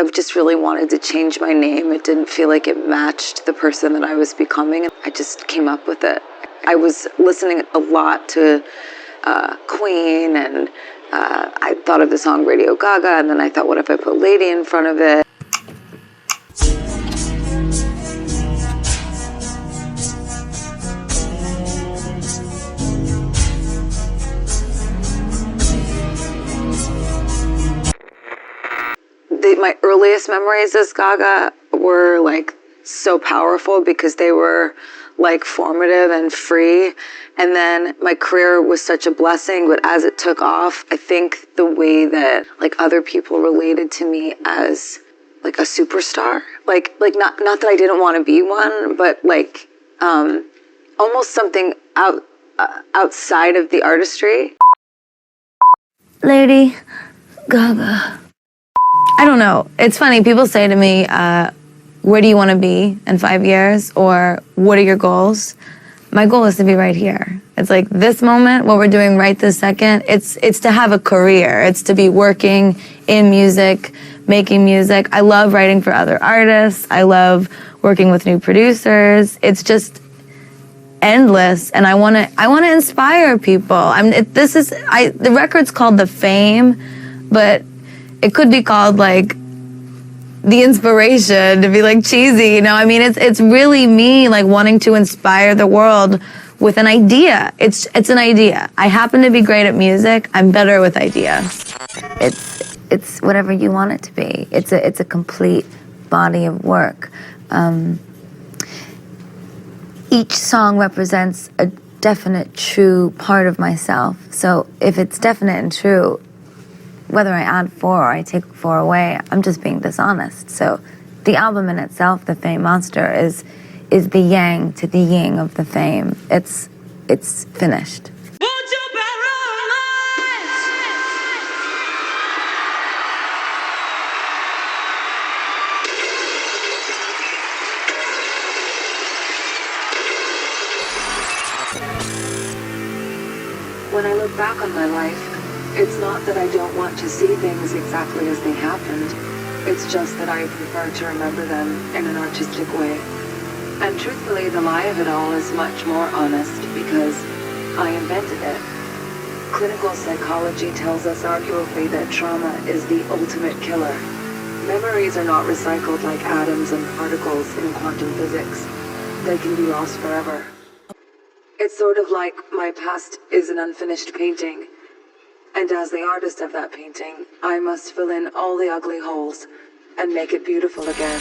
I just really wanted to change my name. It didn't feel like it matched the person that I was becoming. I just came up with it. I was listening a lot to Queen, and I thought of the song Radio Gaga, and then I thought, what if I put Lady in front of it? My earliest memories as Gaga were like so powerful because they were like formative and free. And then my career was such a blessing, but as it took off, I think the way that like other people related to me as like a superstar, like not that I didn't want to be one, but like almost something outside of the artistry. Lady Gaga. I don't know. It's funny. People say to me, where do you want to be in 5 years? Or what are your goals? My goal is to be right here. It's like this moment, what we're doing right this second, it's to have a career. It's to be working in music, making music. I love writing for other artists. I love working with new producers. It's just endless, and I want to inspire people. The record's called The Fame, but it could be called like The Inspiration, to be like cheesy, you know? I mean, it's really me like wanting to inspire the world with an idea. It's an idea. I happen to be great at music. I'm better with ideas. It's whatever you want it to be. It's a complete body of work. Each song represents a definite, true part of myself. So if it's definite and true, whether I add 4 or I take 4 away, I'm just being dishonest. So the album in itself, The Fame Monster, is the yang to the yin of The Fame. It's finished. When I look back on my life, it's not that I don't want to see things exactly as they happened. It's just that I prefer to remember them in an artistic way. And truthfully, the lie of it all is much more honest because I invented it. Clinical psychology tells us arguably that trauma is the ultimate killer. Memories are not recycled like atoms and particles in quantum physics. They can be lost forever. It's sort of like my past is an unfinished painting. And as the artist of that painting, I must fill in all the ugly holes and make it beautiful again.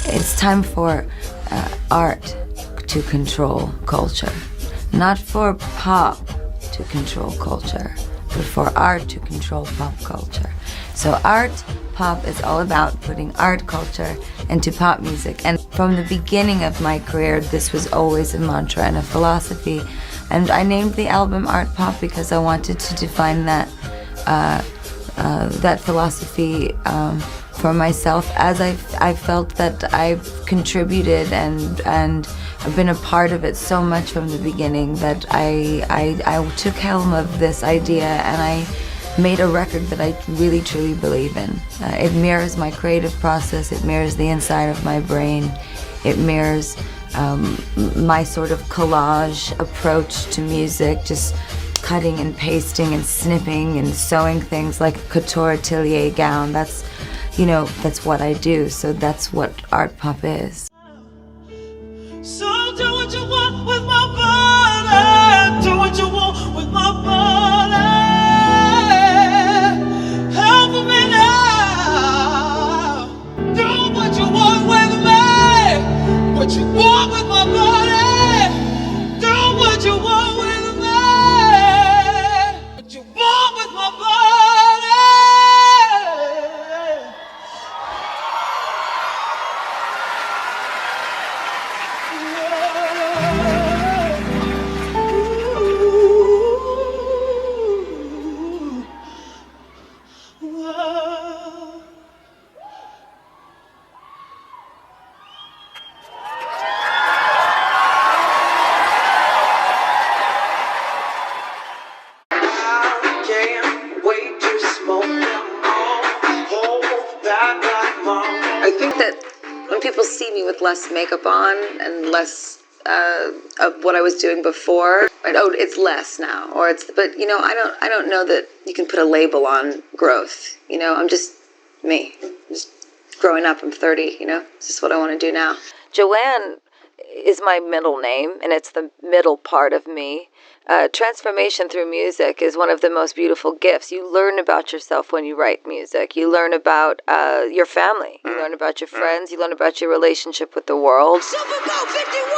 It's time for art to control culture. Not for pop to control culture, but for art to control pop culture. So pop is all about putting art culture into pop music. And from the beginning of my career, this was always a mantra and a philosophy. And I named the album Art Pop because I wanted to define that philosophy for myself, as I felt that I've contributed and I've been a part of it so much from the beginning that I took helm of this idea and I made a record that I really truly believe in. It mirrors my creative process, it mirrors the inside of my brain, it mirrors my sort of collage approach to music, just cutting and pasting and snipping and sewing things like a couture atelier gown. That's what I do, so that's what art pop is. So do what you want with my body, do what you want with my body. Help me now, do what you want with me, what you want with my body, do what you want with me, what you want with my body. I think that when people see me with less makeup on and less of what I was doing before, it's less now, but I don't know that you can put a label on growth. I'm just me, just growing up. I'm 30. It's just what I want to do now. Joanne is my middle name, and it's the middle part of me. Transformation through music is one of the most beautiful gifts. You learn about yourself when you write music. You learn about your family. You learn about your friends. You learn about your relationship with the world. Super Bowl 51!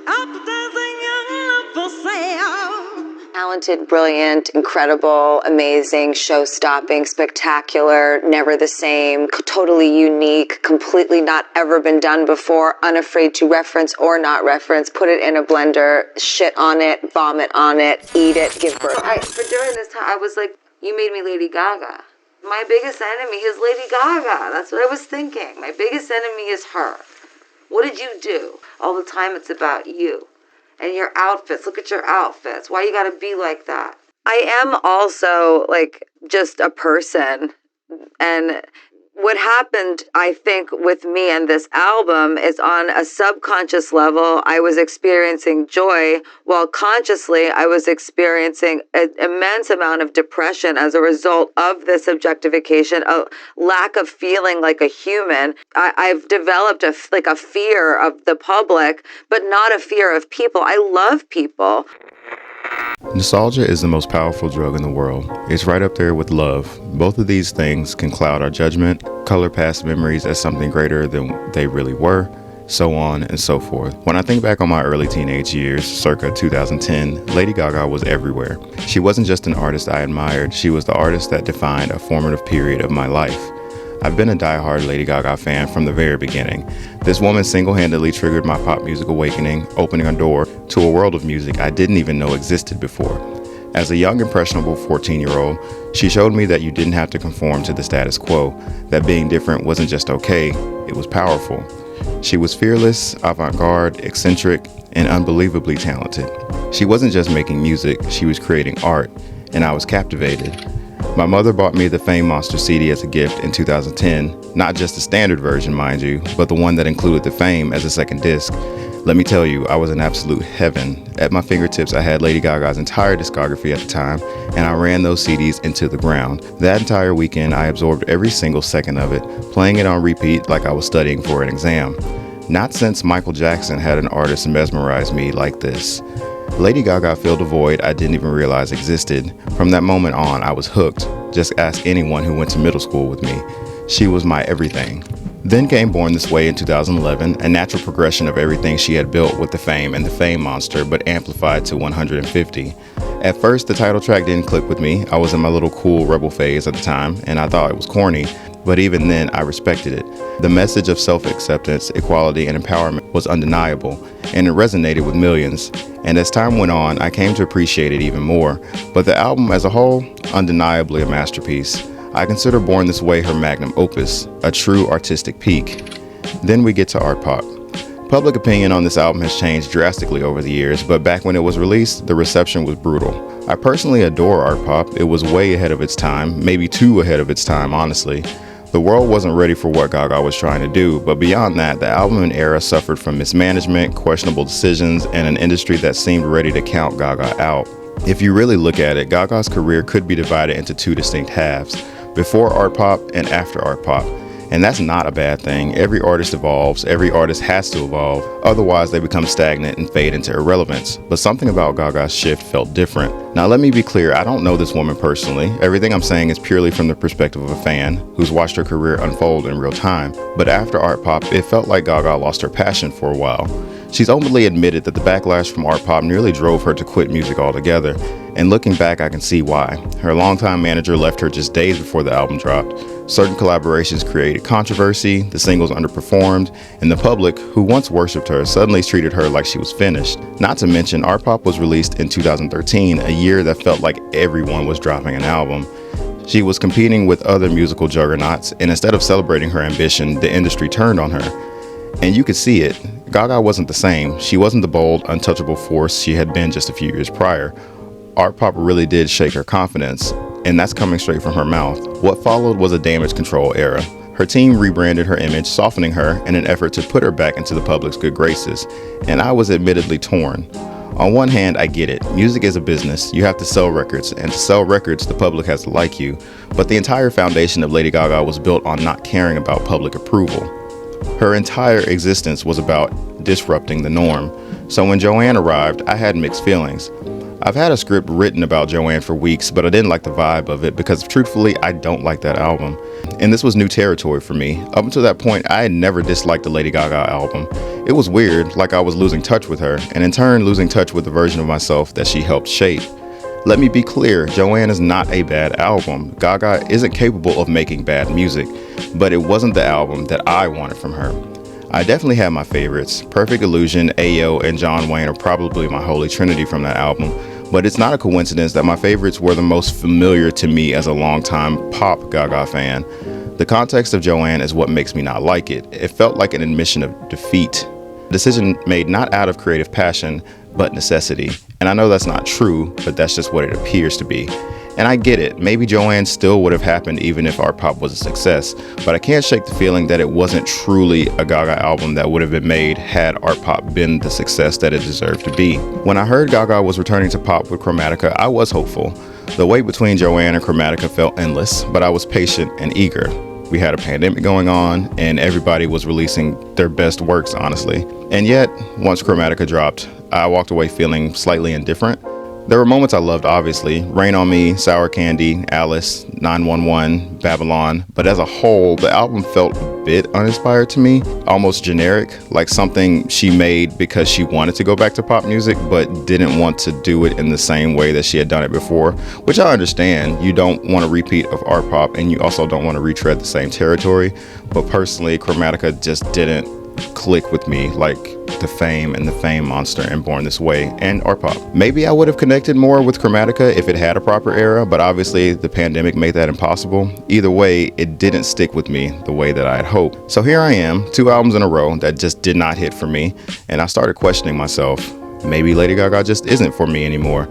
After dancing young love for sale. Talented, brilliant, incredible, amazing, show-stopping, spectacular, never the same, totally unique, completely not ever been done before, unafraid to reference or not reference, put it in a blender, shit on it, vomit on it, eat it, give birth. For during this time, I was like, you made me Lady Gaga. My biggest enemy is Lady Gaga. That's what I was thinking. My biggest enemy is her. What did you do? All the time it's about you. And your outfits. Look at your outfits. Why you gotta be like that? I am also just a person. And what happened, I think, with me and this album is on a subconscious level, I was experiencing joy, while consciously I was experiencing an immense amount of depression as a result of this objectification, a lack of feeling like a human. I've developed a fear of the public, but not a fear of people. I love people. Nostalgia is the most powerful drug in the world. It's right up there with love. Both of these things can cloud our judgment, color past memories as something greater than they really were, so on and so forth. When I think back on my early teenage years, circa 2010, Lady Gaga was everywhere. She wasn't just an artist I admired, she was the artist that defined a formative period of my life. I've been a diehard Lady Gaga fan from the very beginning. This woman single-handedly triggered my pop music awakening, opening a door to a world of music I didn't even know existed before. As a young, impressionable 14-year-old, she showed me that you didn't have to conform to the status quo, that being different wasn't just okay, it was powerful. She was fearless, avant-garde, eccentric, and unbelievably talented. She wasn't just making music, she was creating art, and I was captivated. My mother bought me the Fame Monster CD as a gift in 2010, not just the standard version, mind you, but the one that included the Fame as a second disc. Let me tell you, I was in absolute heaven. At my fingertips, I had Lady Gaga's entire discography at the time, and I ran those CDs into the ground. That entire weekend, I absorbed every single second of it, playing it on repeat like I was studying for an exam. Not since Michael Jackson had an artist mesmerize me like this. Lady Gaga filled a void I didn't even realize existed. From that moment on, I was hooked. Just ask anyone who went to middle school with me. She was my everything. Then came Born This Way in 2011, a natural progression of everything she had built with the Fame and the Fame Monster, but amplified to 150. At first, the title track didn't click with me. I was in my little cool rebel phase at the time, and I thought it was corny. But even then, I respected it. The message of self-acceptance, equality, and empowerment was undeniable, and it resonated with millions. And as time went on, I came to appreciate it even more. But the album as a whole, undeniably a masterpiece. I consider Born This Way her magnum opus, a true artistic peak. Then we get to art pop. Public opinion on this album has changed drastically over the years, but back when it was released, the reception was brutal. I personally adore art pop. It was way ahead of its time, maybe too ahead of its time, honestly. The world wasn't ready for what Gaga was trying to do, but beyond that, the album and era suffered from mismanagement, questionable decisions, and an industry that seemed ready to count Gaga out. If you really look at it, Gaga's career could be divided into two distinct halves, before art pop and after art pop. And that's not a bad thing. Every artist evolves, every artist has to evolve, otherwise they become stagnant and fade into irrelevance. But something about Gaga's shift felt different. Now let me be clear, I don't know this woman personally. Everything I'm saying is purely from the perspective of a fan who's watched her career unfold in real time. But after art pop, it felt like Gaga lost her passion for a while. She's openly admitted that the backlash from art pop nearly drove her to quit music altogether. And looking back, I can see why. Her longtime manager left her just days before the album dropped. Certain collaborations created controversy, the singles underperformed, and the public, who once worshipped her, suddenly treated her like she was finished. Not to mention, Art Pop was released in 2013, a year that felt like everyone was dropping an album. She was competing with other musical juggernauts, and instead of celebrating her ambition, the industry turned on her. And you could see it. Gaga wasn't the same. She wasn't the bold, untouchable force she had been just a few years prior. Art pop really did shake her confidence. and that's coming straight from her mouth. What followed was a damage control era. Her team rebranded her image, softening her in an effort to put her back into the public's good graces, and I was admittedly torn. On one hand, I get it. Music is a business. You have to sell records, and to sell records, the public has to like you. But the entire foundation of Lady Gaga was built on not caring about public approval. Her entire existence was about disrupting the norm. So when Joanne arrived, I had mixed feelings. I've had a script written about Joanne for weeks, but I didn't like the vibe of it because truthfully, I don't like that album. And this was new territory for me. Up until that point, I had never disliked the Lady Gaga album. It was weird, like I was losing touch with her, and in turn losing touch with the version of myself that she helped shape. Let me be clear, Joanne is not a bad album. Gaga isn't capable of making bad music, but it wasn't the album that I wanted from her. I definitely had my favorites. Perfect Illusion, Ayo, and John Wayne are probably my holy trinity from that album, but it's not a coincidence that my favorites were the most familiar to me as a longtime pop Gaga fan. The context of Joanne is what makes me not like it. It felt like an admission of defeat. A decision made not out of creative passion, but necessity. And I know that's not true, but that's just what it appears to be. And I get it, maybe Joanne still would have happened even if Art Pop was a success, but I can't shake the feeling that it wasn't truly a Gaga album that would have been made had Art Pop been the success that it deserved to be. When I heard Gaga was returning to pop with Chromatica, I was hopeful. The wait between Joanne and Chromatica felt endless, but I was patient and eager. We had a pandemic going on, and everybody was releasing their best works, honestly. And yet, once Chromatica dropped, I walked away feeling slightly indifferent. There were moments I loved, obviously. Rain on Me, Sour Candy, Alice, 911, Babylon. But as a whole, the album felt a bit uninspired to me, almost generic, like something she made because she wanted to go back to pop music, but didn't want to do it in the same way that she had done it before, which I understand. You don't want a repeat of art pop, and you also don't want to retread the same territory. But personally, Chromatica just didn't click with me like The Fame and The Fame Monster and Born This Way and Art Pop. Maybe I would have connected more with Chromatica if it had a proper era, but obviously the pandemic made that impossible. Either way, it didn't stick with me the way that I had hoped. So here I am, 2 albums in a row that just did not hit for me, and I started questioning myself. Maybe Lady Gaga just isn't for me anymore.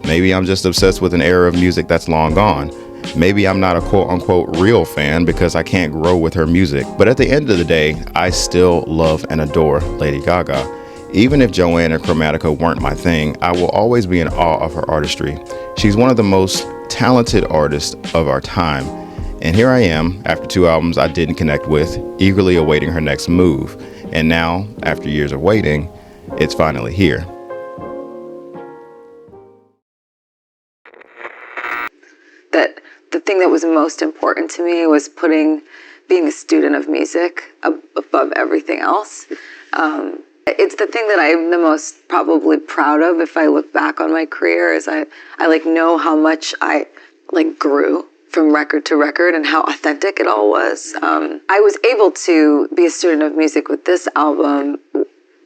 Maybe I'm just obsessed with an era of music that's long gone. Maybe I'm not a quote-unquote real fan because I can't grow with her music. But at the end of the day, I still love and adore Lady Gaga. Even if Joanne and Chromatica weren't my thing, I will always be in awe of her artistry. She's one of the most talented artists of our time. And here I am, after 2 albums I didn't connect with, eagerly awaiting her next move. And now, after years of waiting, it's finally here. That the thing that was most important to me was being a student of music above everything else. It's the thing that I'm the most probably proud of if I look back on my career, is I like know how much I like grew from record to record and how authentic it all was. I was able to be a student of music with this album,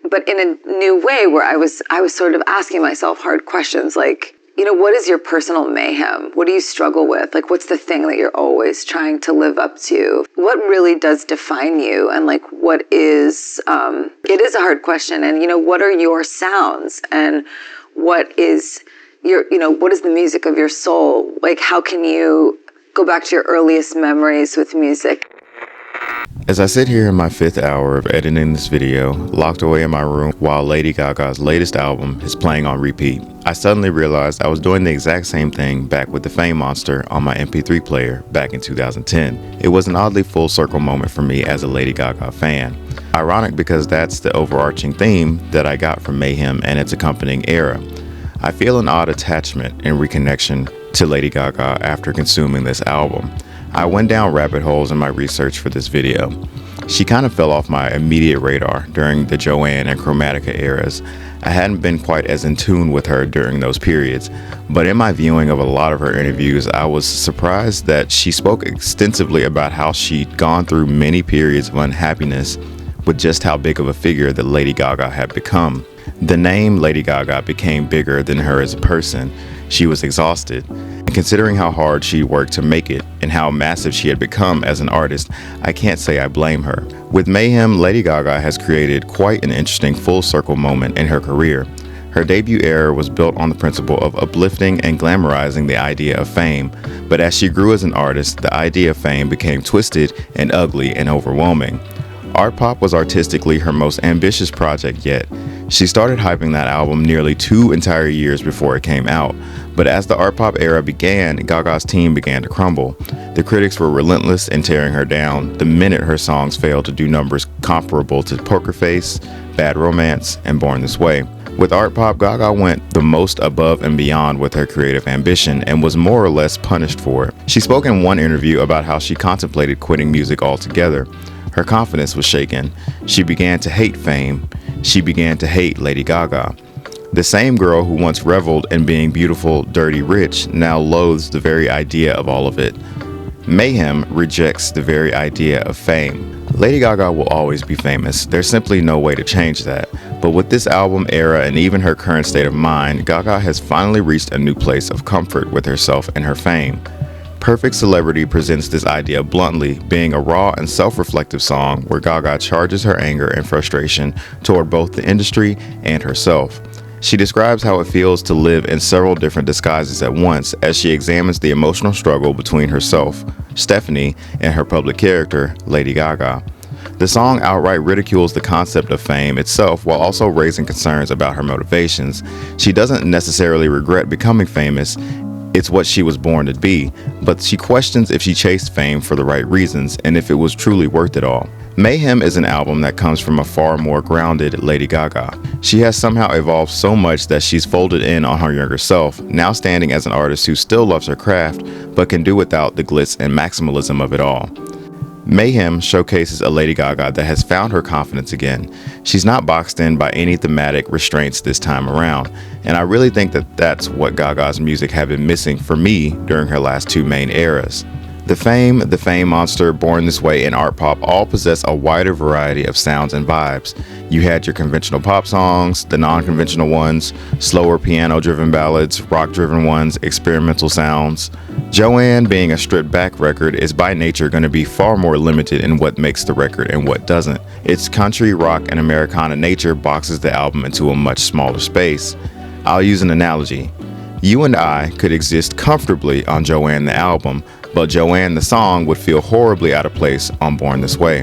but in a new way where I was sort of asking myself hard questions like, you know, what is your personal mayhem? What do you struggle with? Like, what's the thing that you're always trying to live up to? What really does define you? And like, what is, it is a hard question. And, you know, what are your sounds? And what is your, you know, what is the music of your soul? Like, how can you go back to your earliest memories with music? As I sit here in my 5th hour of editing this video, locked away in my room while Lady Gaga's latest album is playing on repeat, I suddenly realized I was doing the exact same thing back with The Fame Monster on my MP3 player back in 2010. It was an oddly full circle moment for me as a Lady Gaga fan. Ironic because that's the overarching theme that I got from Mayhem and its accompanying era. I feel an odd attachment and reconnection to Lady Gaga after consuming this album. I went down rabbit holes in my research for this video. She kind of fell off my immediate radar during the Joanne and Chromatica eras. I hadn't been quite as in tune with her during those periods, but in my viewing of a lot of her interviews, I was surprised that she spoke extensively about how she'd gone through many periods of unhappiness with just how big of a figure that Lady Gaga had become. The name Lady Gaga became bigger than her as a person. She was exhausted. And considering how hard she worked to make it and how massive she had become as an artist, I can't say I blame her. With Mayhem, Lady Gaga has created quite an interesting full circle moment in her career. Her debut era was built on the principle of uplifting and glamorizing the idea of fame, but as she grew as an artist, the idea of fame became twisted and ugly and overwhelming. Art Pop was artistically her most ambitious project yet. She started hyping that album nearly 2 entire years before it came out, but as the Art Pop era began, Gaga's team began to crumble. The critics were relentless in tearing her down the minute her songs failed to do numbers comparable to Poker Face, Bad Romance, and Born This Way. With Art Pop, Gaga went the most above and beyond with her creative ambition and was more or less punished for it. She spoke in one interview about how she contemplated quitting music altogether. Her confidence was shaken. She began to hate fame. She began to hate Lady Gaga. The same girl who once reveled in being beautiful, dirty, rich now loathes the very idea of all of it. Mayhem rejects the very idea of fame. Lady Gaga will always be famous. There's simply no way to change that. But with this album era and even her current state of mind, Gaga has finally reached a new place of comfort with herself and her fame. Perfect Celebrity presents this idea bluntly, being a raw and self-reflective song where Gaga charges her anger and frustration toward both the industry and herself. She describes how it feels to live in several different disguises at once as she examines the emotional struggle between herself, Stephanie, and her public character, Lady Gaga. The song outright ridicules the concept of fame itself while also raising concerns about her motivations. She doesn't necessarily regret becoming famous. It's what she was born to be, but she questions if she chased fame for the right reasons and if it was truly worth it all. Mayhem is an album that comes from a far more grounded Lady Gaga. She has somehow evolved so much that she's folded in on her younger self, now standing as an artist who still loves her craft, but can do without the glitz and maximalism of it all. Mayhem showcases a Lady Gaga that has found her confidence again. She's not boxed in by any thematic restraints this time around, and I really think that that's what Gaga's music have been missing for me during her last 2 main eras. The Fame Monster, Born This Way, and Art Pop all possess a wider variety of sounds and vibes. You had your conventional pop songs, the non-conventional ones, slower piano-driven ballads, rock-driven ones, experimental sounds. Joanne, being a stripped-back record, is by nature going to be far more limited in what makes the record and what doesn't. Its country, rock, and Americana nature boxes the album into a much smaller space. I'll use an analogy. You and I could exist comfortably on Joanne the album, but Joanne the song would feel horribly out of place on Born This Way.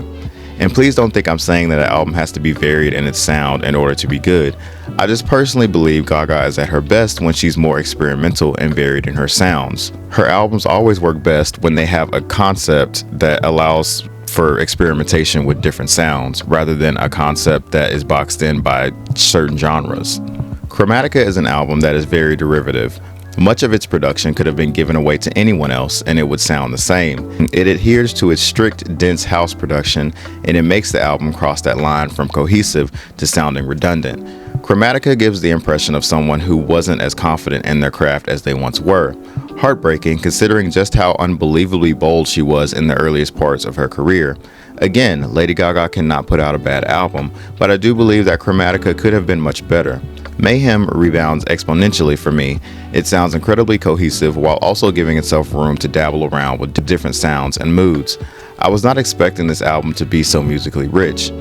And please don't think I'm saying that an album has to be varied in its sound in order to be good. I just personally believe Gaga is at her best when she's more experimental and varied in her sounds. Her albums always work best when they have a concept that allows for experimentation with different sounds, rather than a concept that is boxed in by certain genres. Chromatica is an album that is very derivative. Much of its production could have been given away to anyone else and it would sound the same. It adheres to its strict, dense house production, and it makes the album cross that line from cohesive to sounding redundant. Chromatica gives the impression of someone who wasn't as confident in their craft as they once were. Heartbreaking, considering just how unbelievably bold she was in the earliest parts of her career. Again, Lady Gaga cannot put out a bad album, but I do believe that Chromatica could have been much better. Mayhem rebounds exponentially for me. It sounds incredibly cohesive while also giving itself room to dabble around with different sounds and moods. I was not expecting this album to be so musically rich.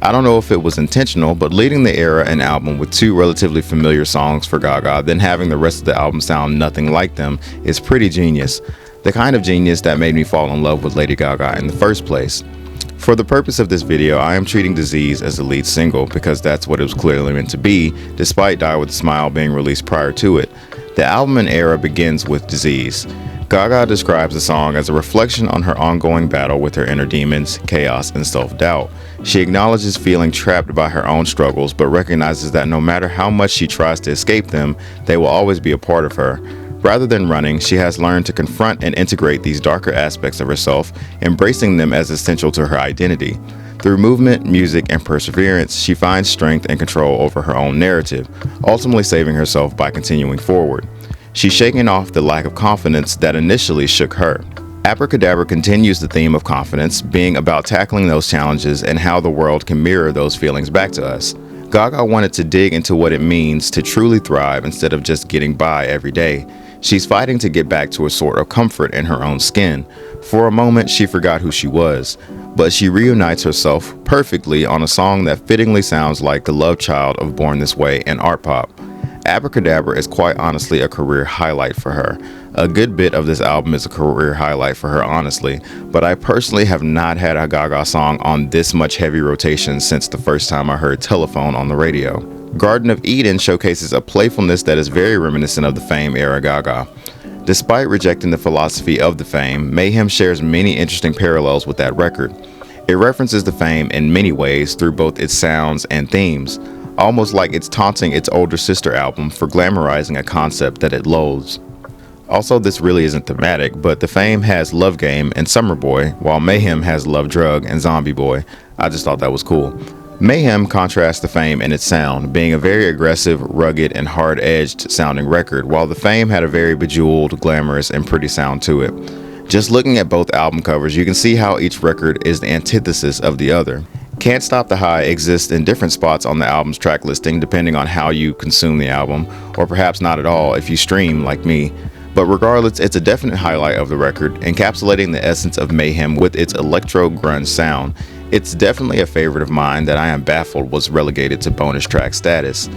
I don't know if it was intentional, but leading the era and album with 2 relatively familiar songs for Gaga, then having the rest of the album sound nothing like them is pretty genius. The kind of genius that made me fall in love with Lady Gaga in the first place. For the purpose of this video, I am treating Disease as the lead single because that's what it was clearly meant to be, despite Die With a Smile being released prior to it. The album and era begins with Disease. Gaga describes the song as a reflection on her ongoing battle with her inner demons, chaos, and self-doubt. She acknowledges feeling trapped by her own struggles, but recognizes that no matter how much she tries to escape them, they will always be a part of her. Rather than running, she has learned to confront and integrate these darker aspects of herself, embracing them as essential to her identity. Through movement, music, and perseverance, she finds strength and control over her own narrative, ultimately saving herself by continuing forward. She's shaking off the lack of confidence that initially shook her. Abracadabra continues the theme of confidence, being about tackling those challenges and how the world can mirror those feelings back to us. Gaga wanted to dig into what it means to truly thrive instead of just getting by every day. She's fighting to get back to a sort of comfort in her own skin. For a moment, she forgot who she was, but she reunites herself perfectly on a song that fittingly sounds like the love child of Born This Way and Art Pop. Abracadabra is quite honestly a career highlight for her. A good bit of this album is a career highlight for her, honestly, but I personally have not had a Gaga song on this much heavy rotation since the first time I heard Telephone on the radio. Garden of Eden showcases a playfulness that is very reminiscent of the Fame era Gaga. Despite rejecting the philosophy of the Fame, Mayhem shares many interesting parallels with that record. It references the Fame in many ways through both its sounds and themes, almost like it's taunting its older sister album for glamorizing a concept that it loathes. Also, this really isn't thematic, but the Fame has Love Game and Summer Boy, while Mayhem has Love Drug and Zombie Boy. I just thought that was cool. Mayhem contrasts the Fame in its sound, being a very aggressive, rugged, and hard-edged sounding record, while the Fame had a very bejeweled, glamorous, and pretty sound to it. Just looking at both album covers, you can see how each record is the antithesis of the other. Can't Stop the High exists in different spots on the album's track listing depending on how you consume the album, or perhaps not at all if you stream like me. But regardless, it's a definite highlight of the record, encapsulating the essence of Mayhem with its electro-grunge sound. It's definitely a favorite of mine that I am baffled was relegated to bonus track status.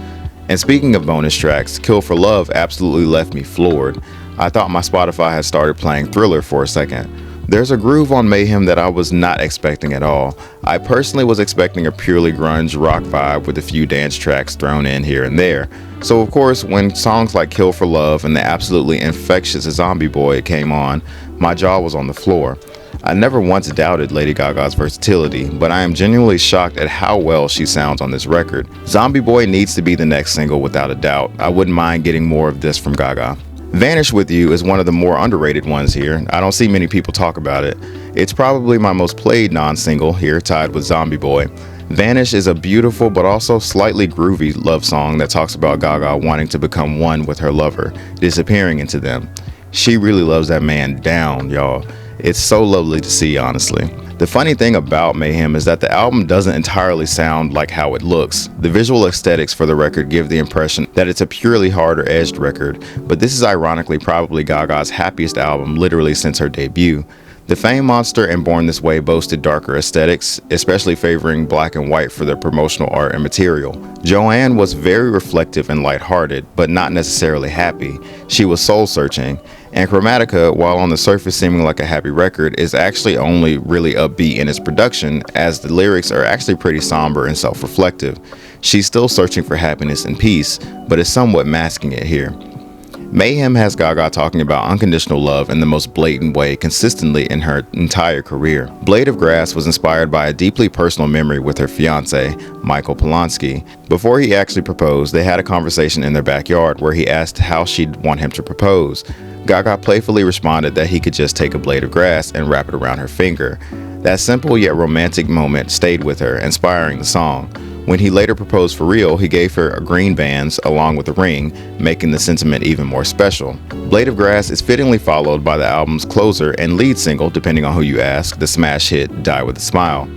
And speaking of bonus tracks, Kill for Love absolutely left me floored. I thought my Spotify had started playing Thriller for a second. There's a groove on Mayhem that I was not expecting at all. I personally was expecting a purely grunge rock vibe with a few dance tracks thrown in here and there. So of course, when songs like Kill for Love and the absolutely infectious Zombie Boy came on, my jaw was on the floor. I never once doubted Lady Gaga's versatility, but I am genuinely shocked at how well she sounds on this record. Zombie Boy needs to be the next single without a doubt. I wouldn't mind getting more of this from Gaga. Vanish With You is one of the more underrated ones here. I don't see many people talk about it. It's probably my most played non-single here, tied with Zombie Boy. Vanish is a beautiful but also slightly groovy love song that talks about Gaga wanting to become one with her lover, disappearing into them. She really loves that man down, y'all. It's so lovely to see, honestly. The funny thing about Mayhem is that the album doesn't entirely sound like how it looks. The visual aesthetics for the record give the impression that it's a purely harder-edged record, but this is ironically probably Gaga's happiest album literally since her debut. The Fame Monster and Born This Way boasted darker aesthetics, especially favoring black and white for their promotional art and material. Joanne was very reflective and lighthearted, but not necessarily happy. She was soul-searching. And Chromatica, while on the surface seeming like a happy record, is actually only really upbeat in its production, as the lyrics are actually pretty somber and self-reflective. She's still searching for happiness and peace, but is somewhat masking it here. Mayhem has Gaga talking about unconditional love in the most blatant way consistently in her entire career. Blade of Grass was inspired by a deeply personal memory with her fiancé, Michael Polanski. Before he actually proposed, they had a conversation in their backyard where he asked how she'd want him to propose. Gaga playfully responded that he could just take a blade of grass and wrap it around her finger. That simple yet romantic moment stayed with her, inspiring the song. When he later proposed for real, he gave her a green bands along with a ring, making the sentiment even more special. Blade of Grass is fittingly followed by the album's closer and lead single, depending on who you ask, the smash hit Die With A Smile.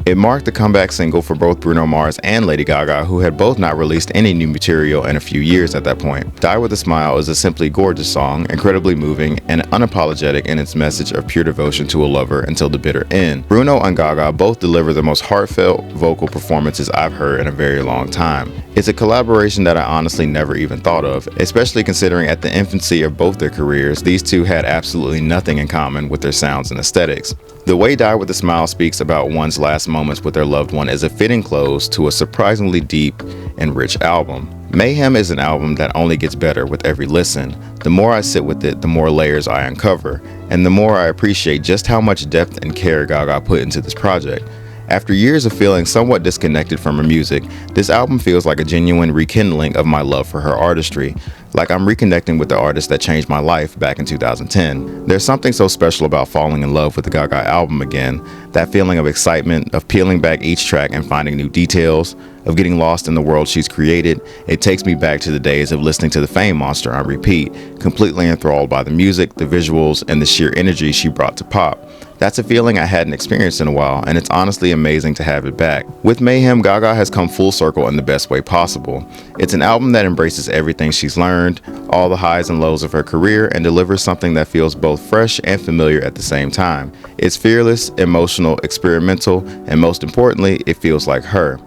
It marked the comeback single for both Bruno Mars and Lady Gaga, who had both not released any new material in a few years at that point. Die With A Smile is a simply gorgeous song, incredibly moving and unapologetic in its message of pure devotion to a lover until the bitter end. Bruno and Gaga both deliver the most heartfelt vocal performances I've heard in a very long time. It's a collaboration that I honestly never even thought of, especially considering at the infancy of both their careers, these two had absolutely nothing in common with their sounds and aesthetics. The way Die With A Smile speaks about one's last moments with their loved one is a fitting close to a surprisingly deep and rich album. Mayhem is an album that only gets better with every listen. The more I sit with it, the more layers I uncover, and the more I appreciate just how much depth and care Gaga put into this project. After years of feeling somewhat disconnected from her music, this album feels like a genuine rekindling of my love for her artistry, like I'm reconnecting with the artist that changed my life back in 2010. There's something so special about falling in love with the Gaga album again, that feeling of excitement, of peeling back each track and finding new details, of getting lost in the world she's created. It takes me back to the days of listening to the Fame Monster on repeat, completely enthralled by the music, the visuals, and the sheer energy she brought to pop. That's a feeling I hadn't experienced in a while, and it's honestly amazing to have it back. With Mayhem, Gaga has come full circle in the best way possible. It's an album that embraces everything she's learned, all the highs and lows of her career, and delivers something that feels both fresh and familiar at the same time. It's fearless, emotional, experimental, and most importantly, it feels like her.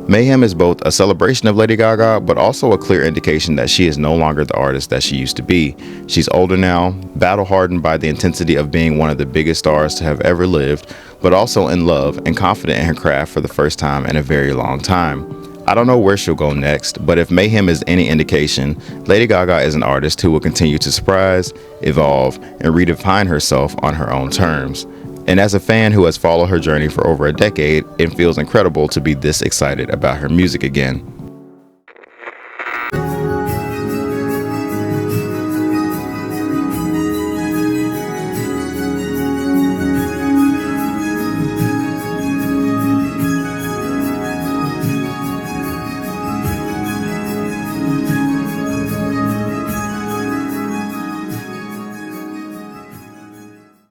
Mayhem is both a celebration of Lady Gaga, but also a clear indication that she is no longer the artist that she used to be. She's older now, battle-hardened by the intensity of being one of the biggest stars to have ever lived, but also in love and confident in her craft for the first time in a very long time. I don't know where she'll go next, but if Mayhem is any indication, Lady Gaga is an artist who will continue to surprise, evolve, and redefine herself on her own terms. And as a fan who has followed her journey for over a decade, it feels incredible to be this excited about her music again.